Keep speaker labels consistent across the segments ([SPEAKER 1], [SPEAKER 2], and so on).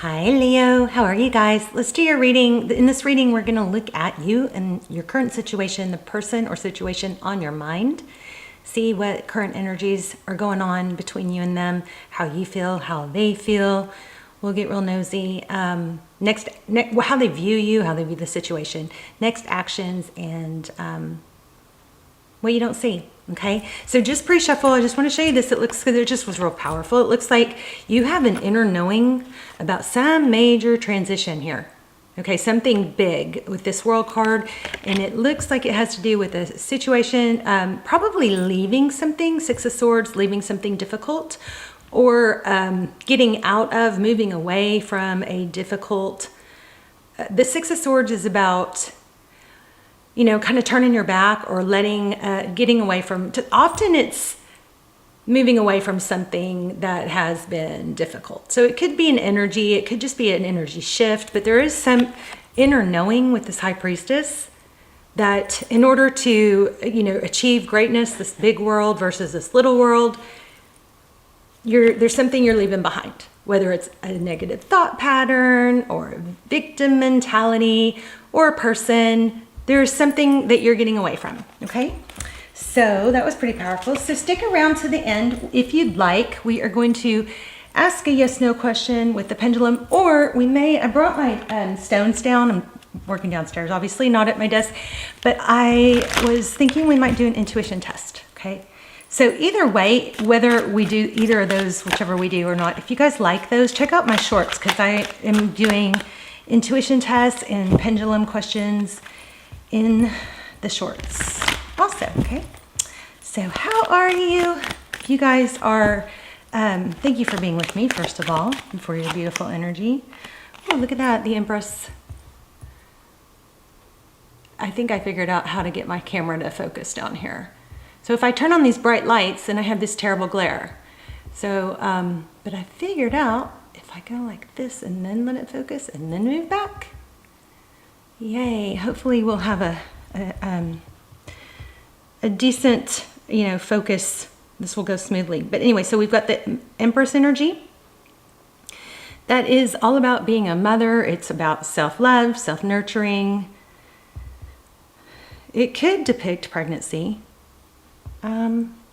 [SPEAKER 1] Hi Leo, how are you guys? Let's do your reading. In this reading, we're going to look at you and your current situation, the person or situation on your mind. See what current energies are going on between you and them, how you feel, how they feel. We'll get real nosy. Next, how they view you, how they view the situation. Next actions and what you don't see. Okay, so just pre-shuffle. I just want to show you this. It looks good. It just was real powerful. It looks like you have an inner knowing about some major transition here. Okay, something big with this world card, and it looks like it has to do with a situation, probably leaving something, Six of Swords, leaving something difficult, or getting out of, moving away from a difficult. The Six of Swords is about, you know, kind of turning your back or letting, getting away from, often it's moving away from something that has been difficult. So it could be an energy, it could just be an energy shift, but there is some inner knowing with this High Priestess that in order to, you know, achieve greatness, this big world versus this little world, there's something you're leaving behind, whether it's a negative thought pattern or a victim mentality or a person. There's something that you're getting away from, okay? So that was pretty powerful. So stick around to the end if you'd like. We are going to ask a yes/no question with the pendulum, or we may, I brought my stones down. I'm working downstairs, obviously, not at my desk, but I was thinking we might do an intuition test, okay? So either way, whether we do either of those, whichever we do or not, if you guys like those, check out my shorts because I am doing intuition tests and pendulum questions in the shorts also, okay? So how are you? You guys are, thank you for being with me, first of all, and for your beautiful energy. Oh, look at that, the Empress. I think I figured out how to get my camera to focus down here. So if I turn on these bright lights, then I have this terrible glare. So, but I figured out if I go like this and then let it focus and then move back, yay, hopefully we'll have a decent, you know, focus. This will go smoothly. But anyway, so we've got the Empress energy. That is all about being a mother. It's about self-love, self-nurturing. It could depict pregnancy.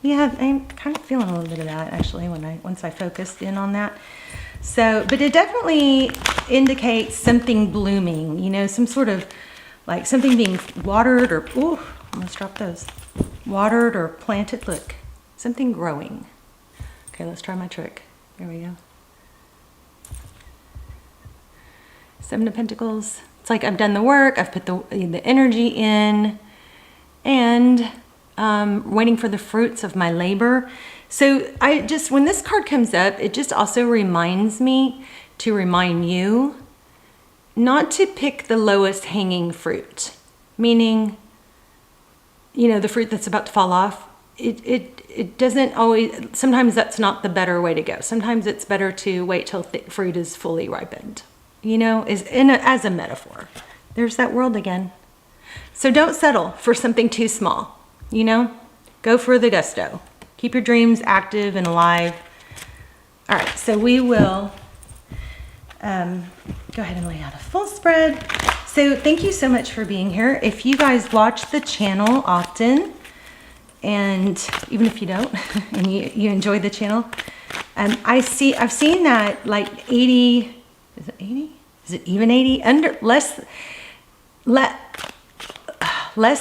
[SPEAKER 1] Yeah, I'm kind of feeling a little bit of that actually once I focused in on that. So, but it definitely indicates something blooming, you know, some sort of like something being watered or, ooh, almost dropped those. Watered or planted, look, something growing. Okay, let's try my trick. There we go. Seven of Pentacles. It's like I've done the work, I've put the energy in, and waiting for the fruits of my labor. So I just, when this card comes up, it just also reminds me to remind you not to pick the lowest hanging fruit, meaning, you know, the fruit that's about to fall off. It doesn't always, sometimes that's not the better way to go. Sometimes it's better to wait till fruit is fully ripened, you know, as a metaphor. There's that world again. So don't settle for something too small, you know, go for the gusto. Keep your dreams active and alive. All right, so we will go ahead and lay out a full spread. So thank you so much for being here. If you guys watch the channel often, and even if you don't, and you enjoy the channel, I've seen that like 80, is it 80? Is it even 80? Less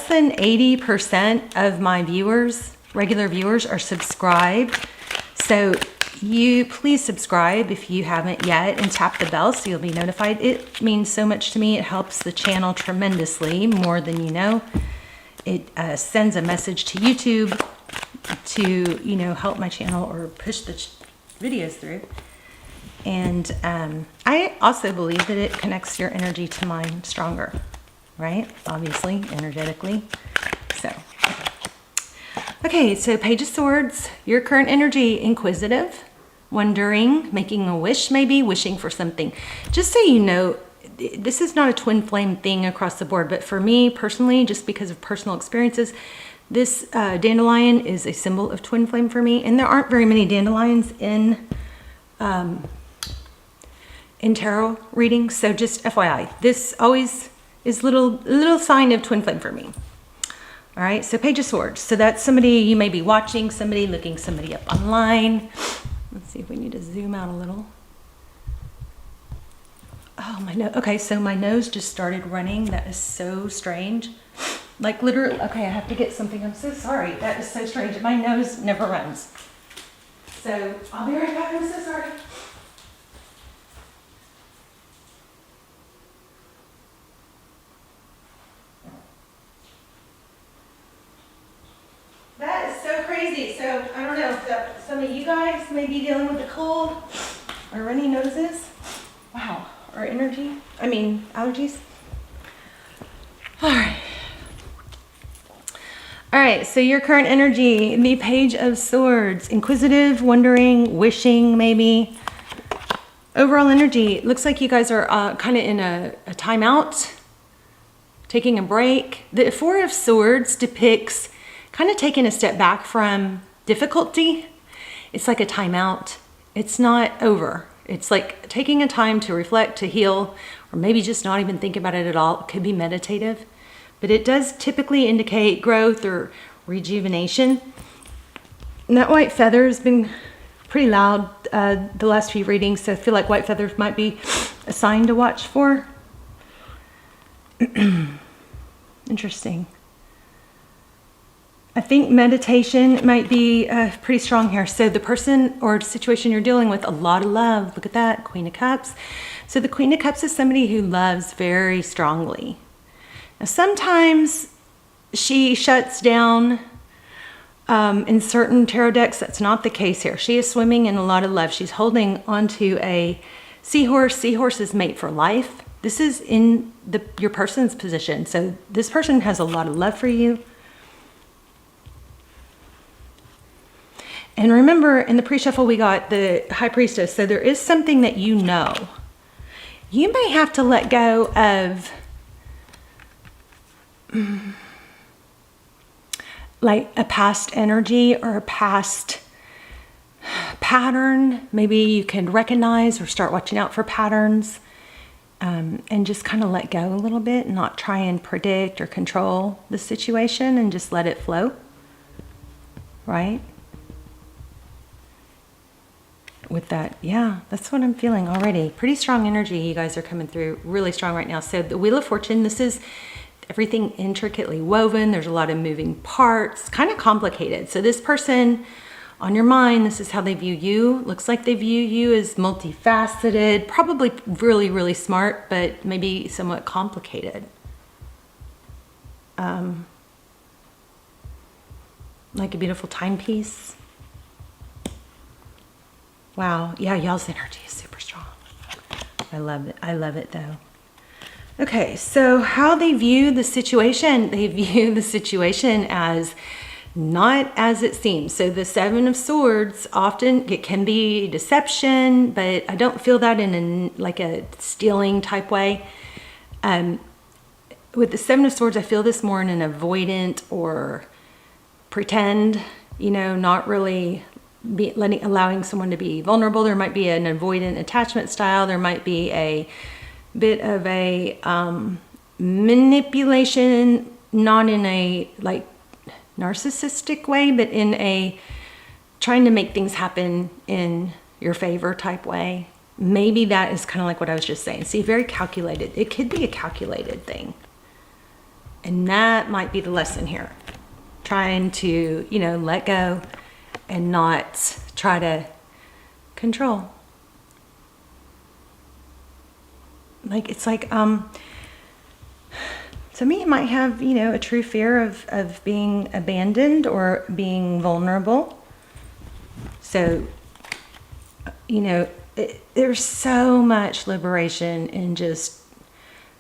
[SPEAKER 1] than 80% of my viewers, regular viewers, are subscribed. So you please subscribe if you haven't yet and tap the bell so you'll be notified. It means so much to me. It helps the channel tremendously, more than you know. It sends a message to YouTube to, you know, help my channel or push the videos through. And I also believe that it connects your energy to mine stronger, right? Obviously, energetically. So, okay, so Page of Swords, your current energy, inquisitive, wondering, making a wish maybe, wishing for something. Just so you know, this is not a twin flame thing across the board, but for me personally, just because of personal experiences, this dandelion is a symbol of twin flame for me, and there aren't very many dandelions in in tarot readings. So just FYI, this always is little sign of twin flame for me. All right, so Page of Swords. So that's somebody you may be watching, somebody looking somebody up online. Let's see if we need to zoom out a little. Oh, my nose. Okay, so my nose just started running. That is so strange. Like literally, okay, I have to get something. I'm so sorry. That is so strange. My nose never runs. So I'll be right back. I'm so sorry. That is so crazy. So I don't know if some of you guys may be dealing with a cold or runny noses. Wow. Or allergies. All right. All right, so your current energy, the Page of Swords, inquisitive, wondering, wishing maybe. Overall energy, looks like you guys are kind of in a timeout, taking a break. The Four of Swords depicts kind of taking a step back from difficulty. It's like a timeout. It's not over. It's like taking a time to reflect, to heal, or maybe just not even think about it at all. It could be meditative. But it does typically indicate growth or rejuvenation. And that white feather has been pretty loud the last few readings, so I feel like white feathers might be a sign to watch for. Interesting. I think meditation might be pretty strong here. So the person or situation you're dealing with, a lot of love. Look at that, Queen of Cups. So the Queen of Cups is somebody who loves very strongly. Now, sometimes she shuts down. In certain tarot decks, that's not the case here. She is swimming in a lot of love. She's holding onto a seahorse. Seahorses mate for life. This is in your person's position. So this person has a lot of love for you. And remember, in the pre-shuffle, we got the High Priestess. So there is something that you know. You may have to let go of like a past energy or a past pattern. Maybe you can recognize or start watching out for patterns, and just kind of let go a little bit and not try and predict or control the situation and just let it flow, right? With that, yeah, that's what I'm feeling already. Pretty strong energy you guys are coming through, really strong right now. So the Wheel of Fortune, this is everything intricately woven. There's a lot of moving parts, kind of complicated. So this person on your mind, this is how they view you. Looks like they view you as multifaceted, probably really, really smart, but maybe somewhat complicated. Like a beautiful timepiece. Wow, yeah, y'all's energy is super strong. I love it. I love it though. Okay, so how they view the situation, they view the situation as not as it seems. So the Seven of Swords, often it can be deception, but I don't feel that in like a stealing type way. With the Seven of Swords, I feel this more in an avoidant or pretend, not really allowing someone to be vulnerable. There might be an avoidant attachment style. There might be a bit of a manipulation, not in a like narcissistic way, but in a trying to make things happen in your favor type way. Maybe that is kind of like what I was just saying. See, very calculated. It could be a calculated thing. And that might be the lesson here. Trying to, let go and not try to control. It's like, to me, it might have, a true fear of being abandoned or being vulnerable. So, there's so much liberation in just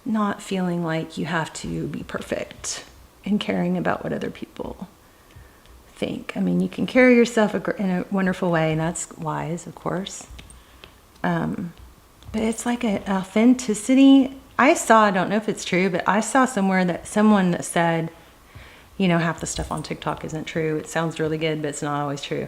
[SPEAKER 1] not feeling like you have to be perfect and caring about what other people think. I mean, you can carry yourself in a wonderful way, and that's wise, of course. But it's like an authenticity. I don't know if it's true, but I saw someone that said, half the stuff on TikTok isn't true. It sounds really good, but it's not always true.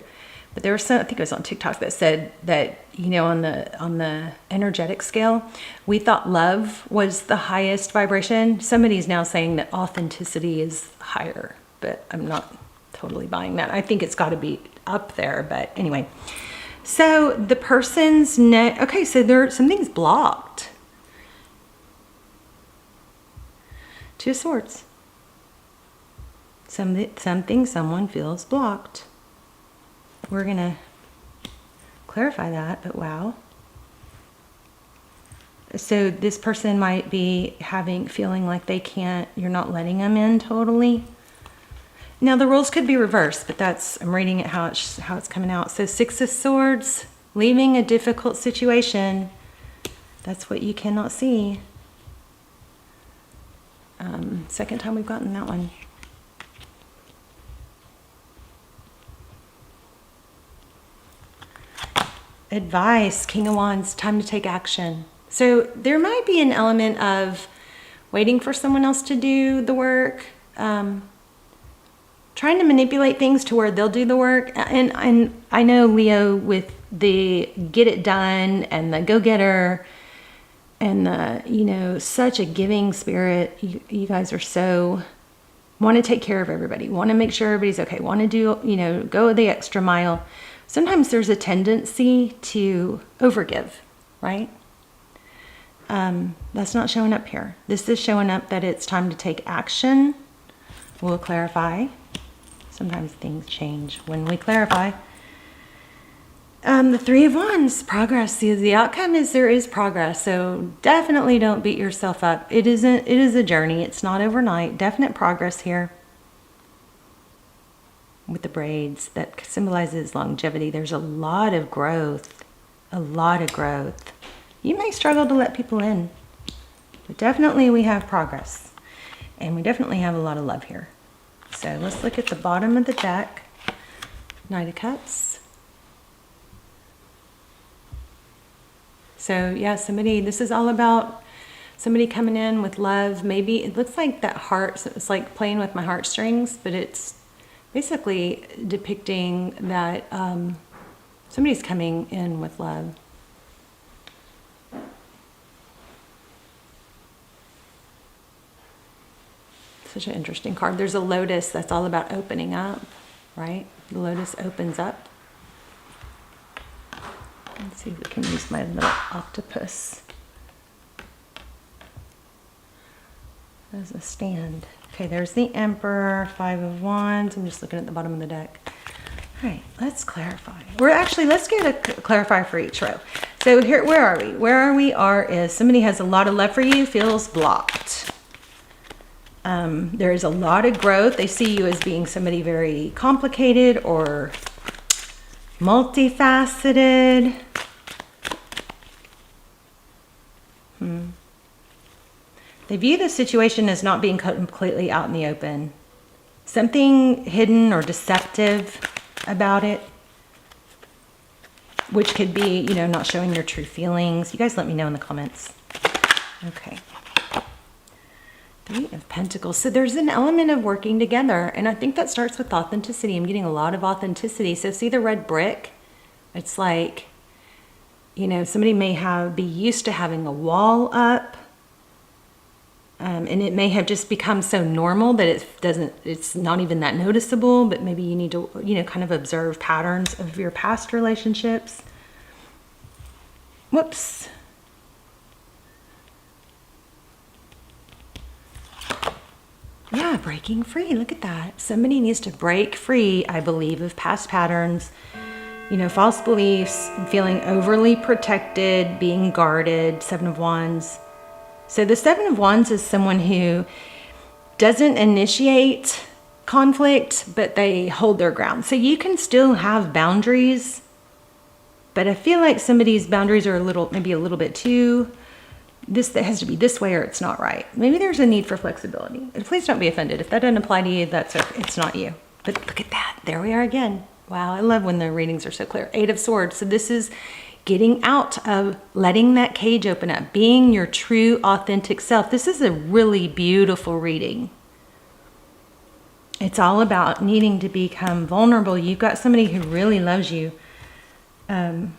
[SPEAKER 1] But there was some, I think it was on TikTok, that said that, you know, on the energetic scale, we thought love was the highest vibration. Somebody's now saying that authenticity is higher, but I'm not totally buying that. I think it's got to be up there, but anyway. So the person's okay, so something's blocked. Two of Swords. Something someone feels blocked. We're going to clarify that, but wow. So this person might be feeling like they can't, you're not letting them in totally. Now the roles could be reversed, but I'm reading it how it's coming out. So Six of Swords, leaving a difficult situation. That's what you cannot see. Second time we've gotten that one. Advice, King of Wands, time to take action. So there might be an element of waiting for someone else to do the work, trying to manipulate things to where they'll do the work. And I know Leo, with the get it done and the go-getter and the, you know, such a giving spirit. You guys are want to take care of everybody, want to make sure everybody's okay, want to do, you know, go the extra mile. Sometimes there's a tendency to overgive, right? That's not showing up here. This is showing up that it's time to take action. We'll clarify. Sometimes things change when we clarify. The Three of Wands, progress. See, the outcome is there is progress. So definitely don't beat yourself up. It is a journey. It's not overnight. Definite progress here. With the braids, that symbolizes longevity. There's a lot of growth. A lot of growth. You may struggle to let people in, but definitely we have progress. And we definitely have a lot of love here. So let's look at the bottom of the deck. Knight of Cups. So yeah, this is all about somebody coming in with love. Maybe it looks like that heart, it's like playing with my heartstrings, but it's basically depicting that somebody's coming in with love. Such an interesting card. There's a lotus that's all about opening up, right? The lotus opens up. Let's see if we can use my little octopus as a stand. Okay, there's the Emperor, Five of Wands. I'm just looking at the bottom of the deck. All right, let's clarify. Let's get a clarifier for each row. So here, where are we? Where are we? Is somebody has a lot of love for you, feels blocked. There is a lot of growth. They see you as being somebody very complicated or multifaceted. They view the situation as not being completely out in the open. Something hidden or deceptive about it, which could be, you know, not showing your true feelings. You guys let me know in the comments. Okay. Three of Pentacles. So there's an element of working together, and I think that starts with authenticity. I'm getting a lot of authenticity. So see the red brick? It's like, you know, somebody may be used to having a wall up, and it may have just become so normal that it's not even that noticeable, but maybe you need to, you know, kind of observe patterns of your past relationships. Whoops. Yeah, breaking free. Look at that. Somebody needs to break free, I believe, of past patterns, you know, false beliefs, feeling overly protected, being guarded. Seven of Wands. So the Seven of Wands is someone who doesn't initiate conflict, but they hold their ground. So you can still have boundaries, but I feel like somebody's boundaries are maybe a little bit too, that has to be this way or it's not right. Maybe there's a need for flexibility. Please don't be offended. If that doesn't apply to you, it's not you. But look at that. There we are again. Wow, I love when the readings are so clear. Eight of Swords. So this is getting out of letting that cage open up, being your true, authentic self. This is a really beautiful reading. It's all about needing to become vulnerable. You've got somebody who really loves you. Look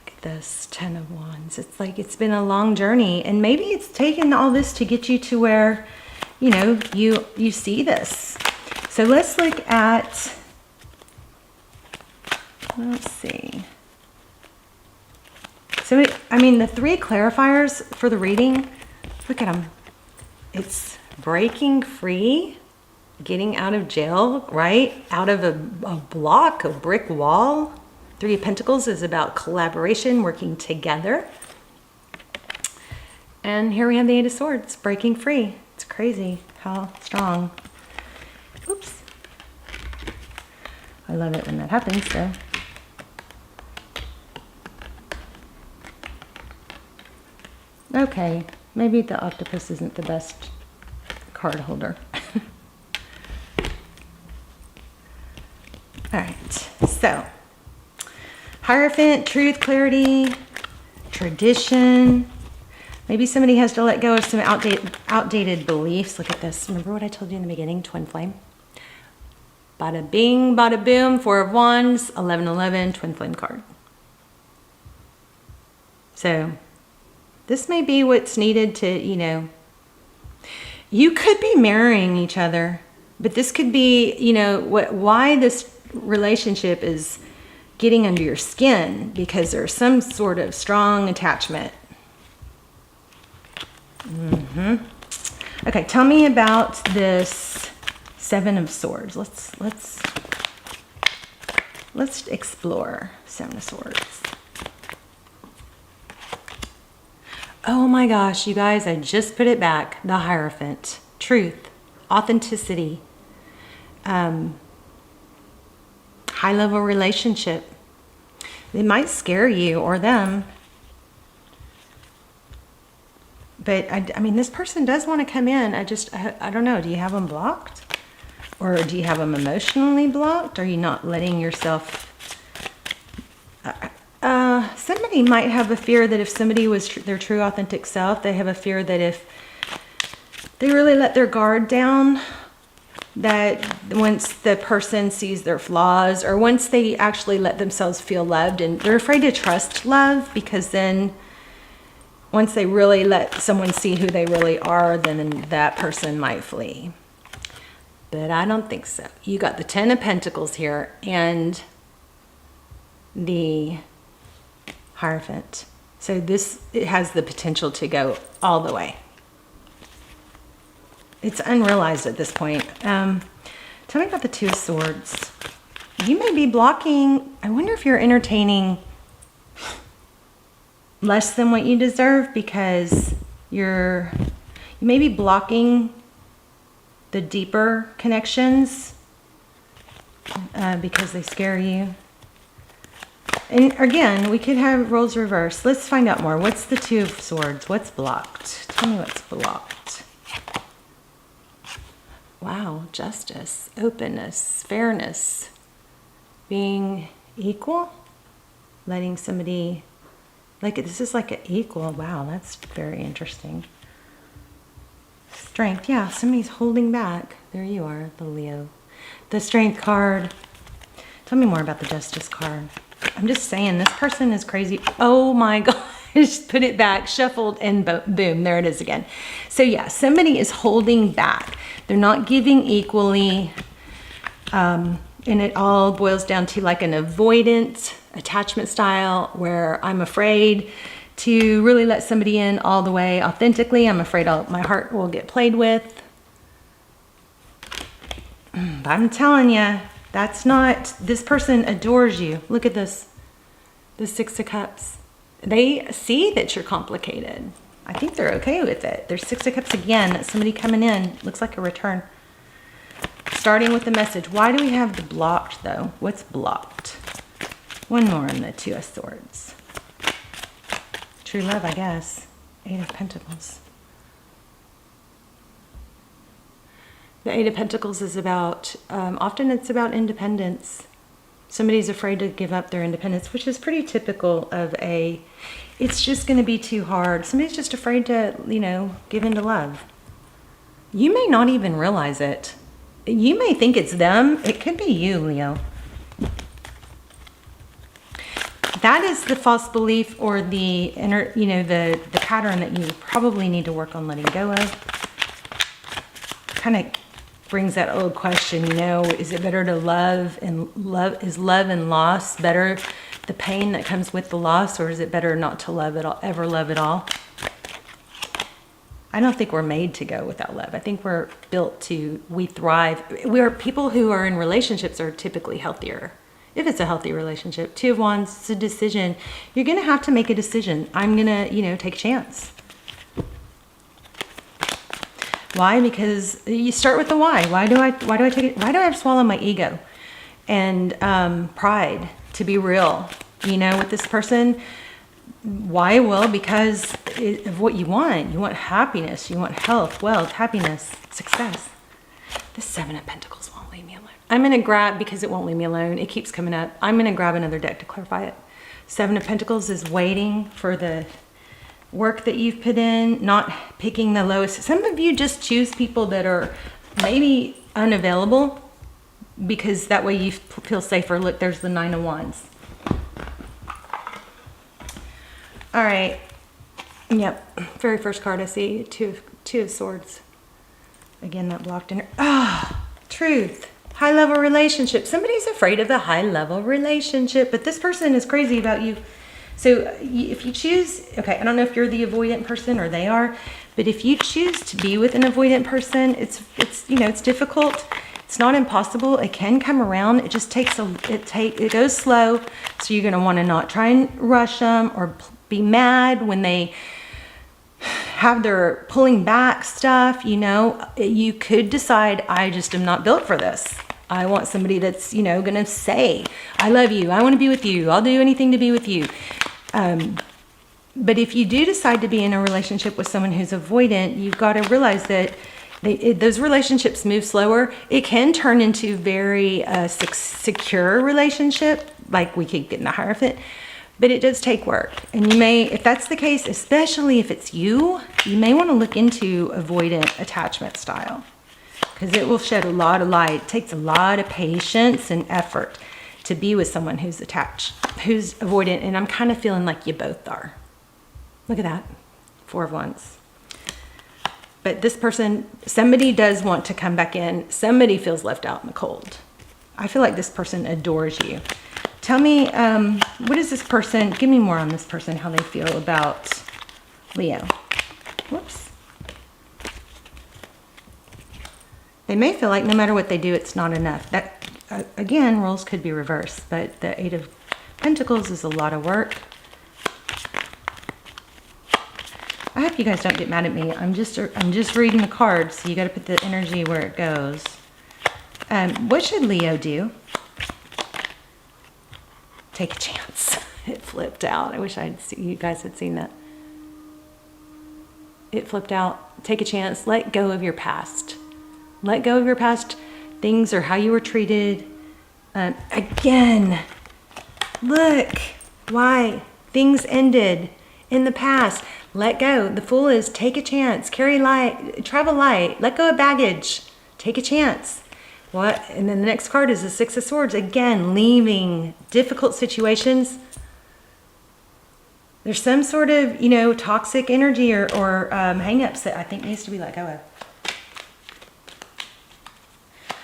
[SPEAKER 1] at this, 10 of Wands. It's like it's been a long journey, and maybe it's taken all this to get you to where, you know, you see this. So let's look at, let's see. So, I mean, the 3 clarifiers for the reading, look at them. It's breaking free, getting out of jail, right? Out of a block, a brick wall. 3 of Pentacles is about collaboration, working together. And here we have the 8 of Swords, breaking free. It's crazy how strong. Oops. I love it when that happens, though. Okay, maybe the octopus isn't the best card holder. All right, so Hierophant, truth, clarity, tradition. Maybe somebody has to let go of some outdated beliefs. Look at this. Remember what I told you in the beginning, twin flame? Bada bing, bada boom, 4 of Wands, 1111, twin flame card. So this may be what's needed to, you know, you could be marrying each other, but this could be, you know, why this relationship is getting under your skin, because there's some sort of strong attachment. Okay, tell me about this 7 of Swords. Let's explore 7 of Swords. Oh my gosh, you guys, I just put it back. The Hierophant. Truth, authenticity, high-level relationship. They might scare you or them. But, I mean, this person does want to come in. I don't know. Do you have them blocked? Or do you have them emotionally blocked? Are you not letting yourself... somebody might have a fear that if somebody was their true authentic self, they have a fear that if they really let their guard down, that once the person sees their flaws, or once they actually let themselves feel loved, and they're afraid to trust love, because then once they really let someone see who they really are, then that person might flee. But I don't think so. You got the 10 of Pentacles here and the Hierophant. So it has the potential to go all the way. It's unrealized at this point. Tell me about the 2 of Swords. You may be blocking, I wonder if you're entertaining less than what you deserve, because you may be blocking the deeper connections because they scare you. And again, we could have roles reversed. Let's find out more. What's the 2 of Swords? What's blocked? Tell me what's blocked. Wow, justice, openness, fairness, being equal, letting somebody, like, this is like an equal. Wow, that's very interesting. Strength, yeah, somebody's holding back. There you are, the Leo. The Strength card. Tell me more about the Justice card. I'm just saying, this person is crazy. Oh my gosh, put it back, shuffled, and boom, there it is again. So yeah, somebody is holding back. They're not giving equally. And it all boils down to like an avoidant attachment style, where I'm afraid to really let somebody in all the way authentically. I'm afraid my heart will get played with. But I'm telling you, that's not, this person adores you. Look at this, the 6 of Cups. They see that you're complicated. I think they're okay with it. There's 6 of Cups again. That's somebody coming in. Looks like a return. Starting with the message. Why do we have the blocked though? What's blocked? One more on the 2 of Swords. True love, I guess. 8 of Pentacles. The 8 of Pentacles is about, often it's about independence. Somebody's afraid to give up their independence, which is pretty typical of it's just going to be too hard. Somebody's just afraid to, you know, give in to love. You may not even realize it. You may think it's them. It could be you, Leo. That is the false belief or the inner, the pattern that you probably need to work on letting go of. Kind of brings that old question, is it better to love is love and loss better, the pain that comes with the loss, or is it better not to love at all, ever love at all? I don't think we're made to go without love. I think we're built to, we thrive. People who are in relationships are typically healthier. If it's a healthy relationship, 2 of Wands, it's a decision. You're going to have to make a decision. I'm going to, take a chance. Why? Because you start with the why. Why do I take it? Why do I have to swallow my ego and pride to be real? With this person. Why? Well, because of what you want. You want happiness. You want health, wealth, happiness, success. The 7 of Pentacles won't leave me alone. I'm going to grab, because it won't leave me alone, it keeps coming up. I'm going to grab another deck to clarify it. 7 of Pentacles is waiting for the work that you've put in, not picking the lowest. Some of you just choose people that are maybe unavailable because that way you feel safer. Look, there's the 9 of Wands. All right. Yep. Very first card I see, two of Swords. Again, that blocked in. Truth. High level relationship. Somebody's afraid of the high level relationship, but this person is crazy about you. So if you choose, okay, I don't know if you're the avoidant person or they are, but if you choose to be with an avoidant person, it's difficult. It's not impossible. It can come around. It just takes it goes slow. So you're going to want to not try and rush them or be mad when they have their pulling back stuff. You could decide, I just am not built for this. I want somebody that's, going to say, I love you. I want to be with you. I'll do anything to be with you. But if you do decide to be in a relationship with someone who's avoidant, you've got to realize that those relationships move slower. It can turn into very secure relationship, like we could get in the Hierophant, but it does take work. And you may, if that's the case, especially if it's you may want to look into avoidant attachment style, because it will shed a lot of light. It takes a lot of patience and effort to be with someone who's attached, who's avoidant, and I'm kind of feeling like you both are. Look at that, 4 of Wands. But this person, somebody does want to come back in. Somebody feels left out in the cold. I feel like this person adores you. Tell me, what is this person, give me more on this person, how they feel about Leo. Whoops. They may feel like no matter what they do, it's not enough. That, again, roles could be reversed, but the 8 of Pentacles is a lot of work. I hope you guys don't get mad at me. I'm just reading the cards, so you got to put the energy where it goes. What should Leo do? Take a chance. It flipped out. I wish you guys had seen that. It flipped out. Take a chance. Let go of your past. Let go of your past things or how you were treated. Again, look why things ended in the past. Let go. The Fool is take a chance. Carry light. Travel light. Let go of baggage. Take a chance. What? And then the next card is the 6 of Swords. Again, leaving difficult situations. There's some sort of, toxic energy or hang-ups that I think needs to be let go of.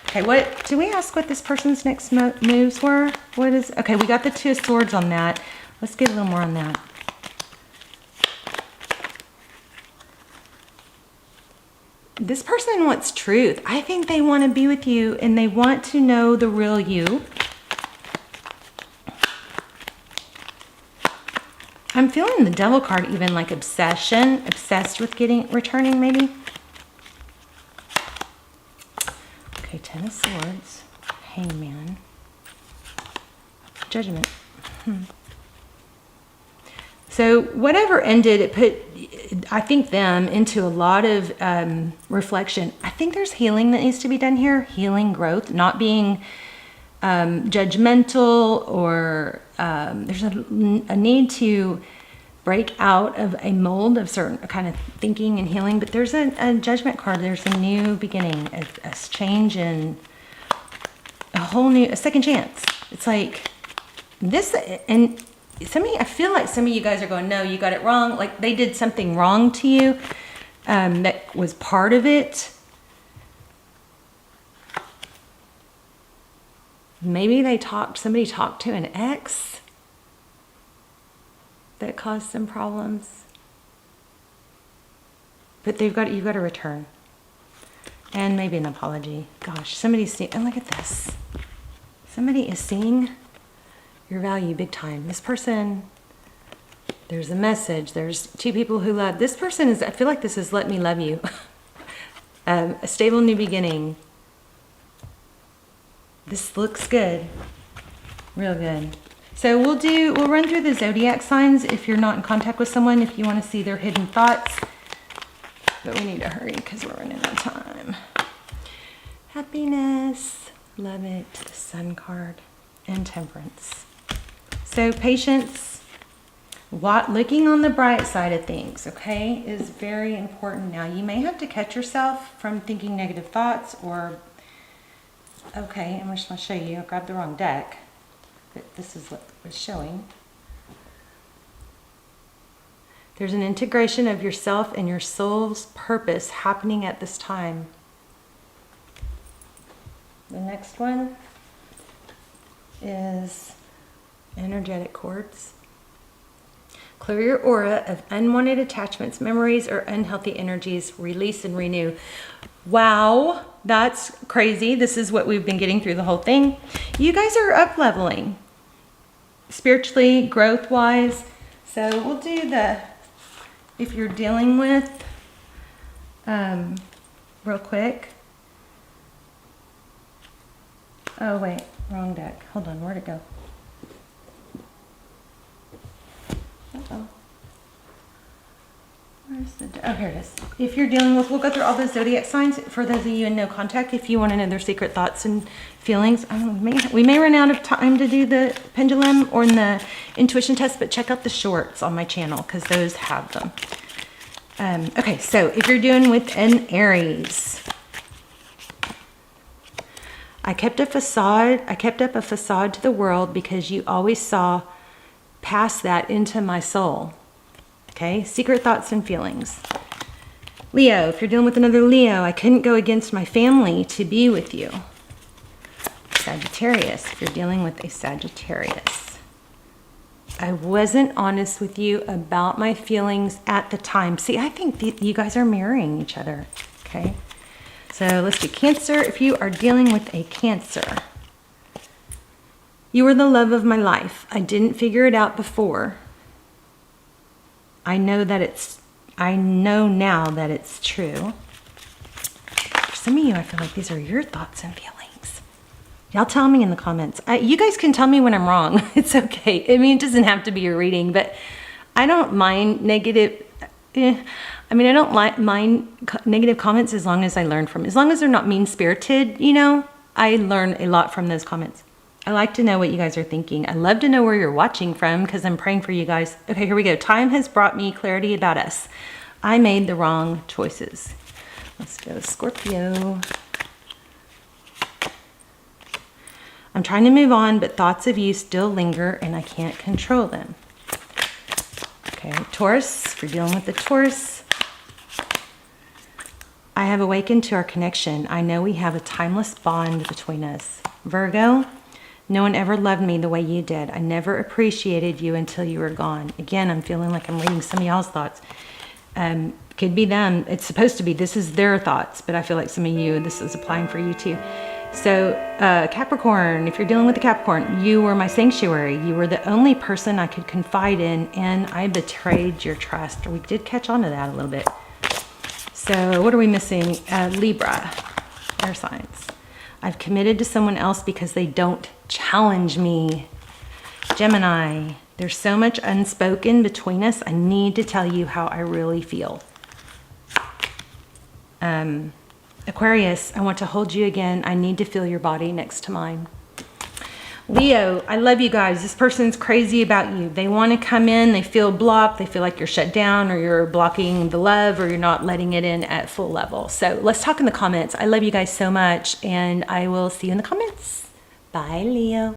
[SPEAKER 1] Okay, what do we ask what this person's next moves were? Okay, we got the 2 of Swords on that. Let's get a little more on that. This person wants truth. I think they want to be with you and they want to know the real you. I'm feeling the Devil card even like obsession, obsessed with returning maybe. Okay, 10 of Swords, Hangman, Judgment. So whatever ended, it put, I think, them into a lot of reflection. I think there's healing that needs to be done here. Healing, growth, not being judgmental or there's a need to break out of a mold of certain kind of thinking and healing. But there's a judgment card. There's a new beginning, a change in a second chance. It's like this, and I feel like some of you guys are going, no, you got it wrong. Like they did something wrong to you that was part of it. Maybe somebody talked to an ex that caused some problems. But you've got to return. And maybe an apology. Gosh, somebody's seeing, and look at this. Somebody is seeing your value big time. This person, there's a message. There's two people who love. This person I feel like this is let me love you. A stable new beginning. This looks good. Real good. So we'll run through the zodiac signs if you're not in contact with someone, if you want to see their hidden thoughts. But we need to hurry because we're running out of time. Happiness, love it, the Sun card, and Temperance. So patience, looking on the bright side of things, okay, is very important. Now, you may have to catch yourself from thinking negative thoughts or, okay, I'm just going to show you. I grabbed the wrong deck, but this is what it's showing. There's an integration of yourself and your soul's purpose happening at this time. The next one is energetic cords. Clear your aura of unwanted attachments, memories, or unhealthy energies. Release and renew. Wow, that's crazy. This is what we've been getting through the whole thing. You guys are up leveling spiritually, growth-wise. So we'll do if you're dealing with, real quick. Oh, wait, wrong deck. Hold on, where'd it go? Uh-oh. Where's the deck? Oh, here it is. If you're dealing with, we'll go through all the zodiac signs for those of you in no contact. If you want to know their secret thoughts and feelings, we may run out of time to do the pendulum or the intuition test, but check out the shorts on my channel because those have them. Okay, so if you're doing with an Aries, I kept up a facade to the world because you always saw past that into my soul. Okay, secret thoughts and feelings. Leo, if you're dealing with another Leo, I couldn't go against my family to be with you. Sagittarius, if you're dealing with a Sagittarius, I wasn't honest with you about my feelings at the time. See, I think you guys are mirroring each other, okay? So let's do Cancer. If you are dealing with a Cancer, you were the love of my life. I didn't figure it out before. I know now that it's true. For some of you, I feel like these are your thoughts and feelings. Y'all tell me in the comments. You guys can tell me when I'm wrong. It's okay. I mean, it doesn't have to be a reading, but I don't mind negative. I don't mind negative comments as long as I learn from. As long as they're not mean-spirited, I learn a lot from those comments. I like to know what you guys are thinking. I love to know where you're watching from because I'm praying for you guys. Okay, here we go. Time has brought me clarity about us. I made the wrong choices. Let's go Scorpio. I'm trying to move on, but thoughts of you still linger and I can't control them. Okay, Taurus, if you're dealing with the Taurus, I have awakened to our connection. I know we have a timeless bond between us. Virgo, no one ever loved me the way you did. I never appreciated you until you were gone. Again, I'm feeling like I'm reading some of y'all's thoughts. Could be them. It's supposed to be. This is their thoughts, but I feel like some of you, this is applying for you too. So Capricorn, if you're dealing with the Capricorn, you were my sanctuary. You were the only person I could confide in, and I betrayed your trust. We did catch on to that a little bit. So what are we missing? Libra, air signs. I've committed to someone else because they don't challenge me. Gemini, there's so much unspoken between us. I need to tell you how I really feel. Aquarius, I want to hold you again. I need to feel your body next to mine. Leo, I love you guys. This person's crazy about you. They want to come in. They feel blocked. They feel like you're shut down or you're blocking the love or you're not letting it in at full level. So let's talk in the comments. I love you guys so much and I will see you in the comments. Bye, Leo.